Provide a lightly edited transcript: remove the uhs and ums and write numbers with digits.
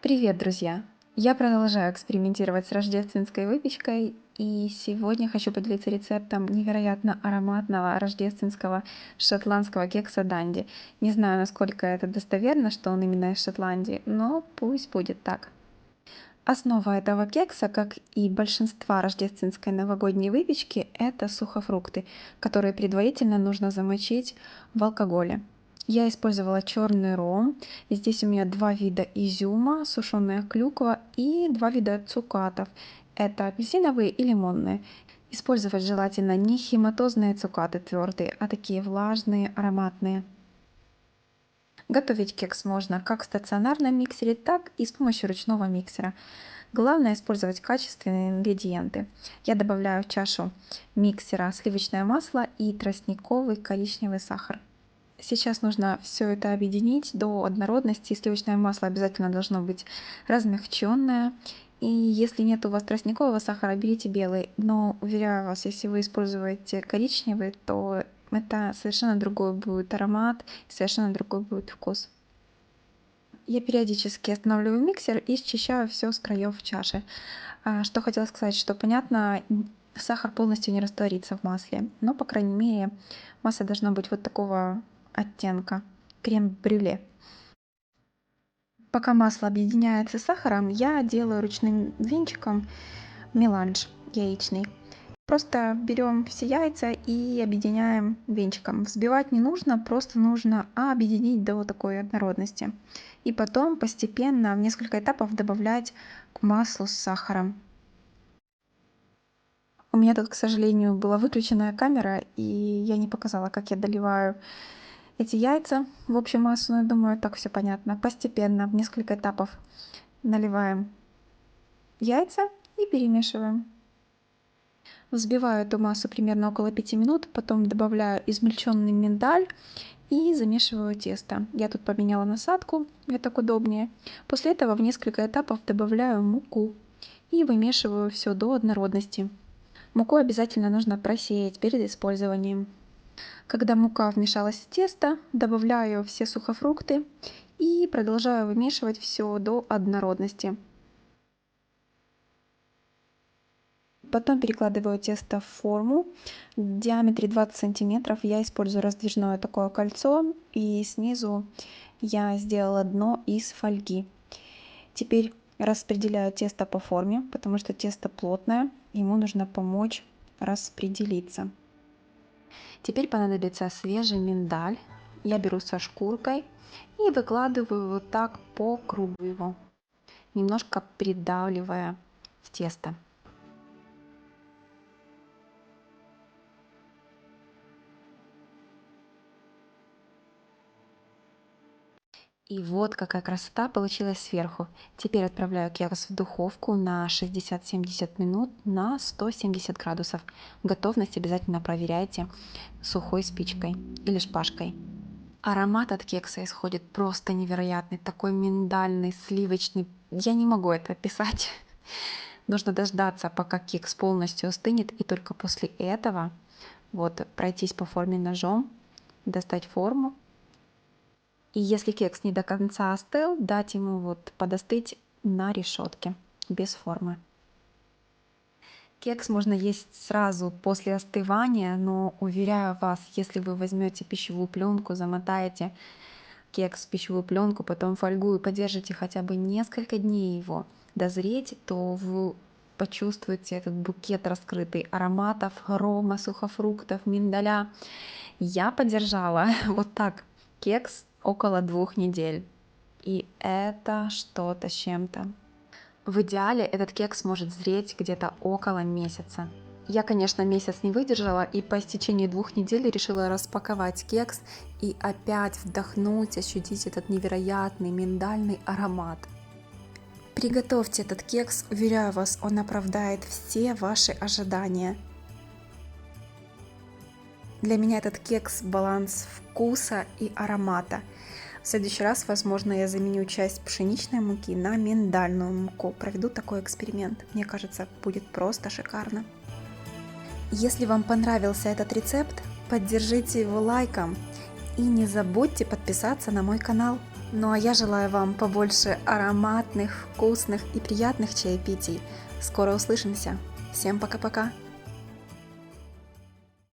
Привет, друзья! Я продолжаю экспериментировать с рождественской выпечкой, и сегодня хочу поделиться рецептом невероятно ароматного рождественского шотландского кекса Данди. Не знаю, насколько это достоверно, что он именно из Шотландии, но пусть будет так. Основа этого кекса, как и большинства рождественской новогодней выпечки, это сухофрукты, которые предварительно нужно замочить в алкоголе. Я использовала черный ром. Здесь у меня два вида изюма, сушеная клюква и два вида цукатов. Это апельсиновые и лимонные. Использовать желательно не химатозные цукаты твердые, а такие влажные, ароматные. Готовить кекс можно как в стационарном миксере, так и с помощью ручного миксера. Главное использовать качественные ингредиенты. Я добавляю в чашу миксера сливочное масло и тростниковый коричневый сахар. Сейчас нужно все это объединить до однородности. Сливочное масло обязательно должно быть размягченное. И если нет у вас тростникового сахара, берите белый. Но уверяю вас, если вы используете коричневый, то это совершенно другой будет аромат, совершенно другой будет вкус. Я периодически останавливаю миксер и счищаю все с краев чаши. Что хотела сказать, что понятно, сахар полностью не растворится в масле, но, по крайней мере, масса должна быть вот такого оттенка, крем-брюле. Пока масло объединяется с сахаром, я делаю ручным венчиком меланж яичный. Просто берем все яйца и объединяем венчиком. Взбивать не нужно, просто нужно объединить до такой однородности. И потом постепенно в несколько этапов добавлять к маслу с сахаром. У меня тут, к сожалению, была выключенная камера, и я не показала, как я доливаю эти яйца в общую массу, но я думаю, так все понятно. Постепенно, в несколько этапов наливаем яйца и перемешиваем. Взбиваю эту массу примерно около 5 минут, потом добавляю измельченный миндаль и замешиваю тесто. Я тут поменяла насадку, мне так удобнее. После этого в несколько этапов добавляю муку и вымешиваю все до однородности. Муку обязательно нужно просеять перед использованием. Когда мука вмешалась в тесто, добавляю все сухофрукты и продолжаю вымешивать все до однородности. Потом перекладываю тесто в форму в диаметре 20 сантиметров. Я использую раздвижное такое кольцо, и снизу я сделала дно из фольги. Теперь распределяю тесто по форме, потому что тесто плотное, ему нужно помочь распределиться. Теперь понадобится свежий миндаль. Я беру со шкуркой и выкладываю вот так по кругу его, немножко придавливая в тесто. И вот какая красота получилась сверху. Теперь отправляю кекс в духовку на 60-70 минут на 170 градусов. Готовность обязательно проверяйте сухой спичкой или шпажкой. Аромат от кекса исходит просто невероятный, такой миндальный, сливочный. Я не могу это описать. Нужно дождаться, пока кекс полностью остынет, и только после этого вот пройтись по форме ножом, достать форму. И если кекс не до конца остыл, дать ему вот подостыть на решетке без формы. Кекс можно есть сразу после остывания, но уверяю вас, если вы возьмете пищевую пленку, замотаете кекс в пищевую пленку, потом фольгу и подержите хотя бы несколько дней его дозреть, то вы почувствуете этот букет раскрытый ароматов рома, сухофруктов, миндаля. Я подержала вот так кекс около 2 недель. И это что-то с чем-то. В идеале этот кекс может зреть где-то около месяца. Я, конечно, месяц не выдержала и по истечении 2 недель решила распаковать кекс и опять вдохнуть, ощутить этот невероятный миндальный аромат. Приготовьте этот кекс, уверяю вас, он оправдает все ваши ожидания. Для меня этот кекс баланс вкуса и аромата. В следующий раз, возможно, я заменю часть пшеничной муки на миндальную муку. Проведу такой эксперимент. Мне кажется, будет просто шикарно. Если вам понравился этот рецепт, поддержите его лайком и не забудьте подписаться на мой канал. Ну а я желаю вам побольше ароматных, вкусных и приятных чаепитий. Скоро услышимся. Всем пока-пока.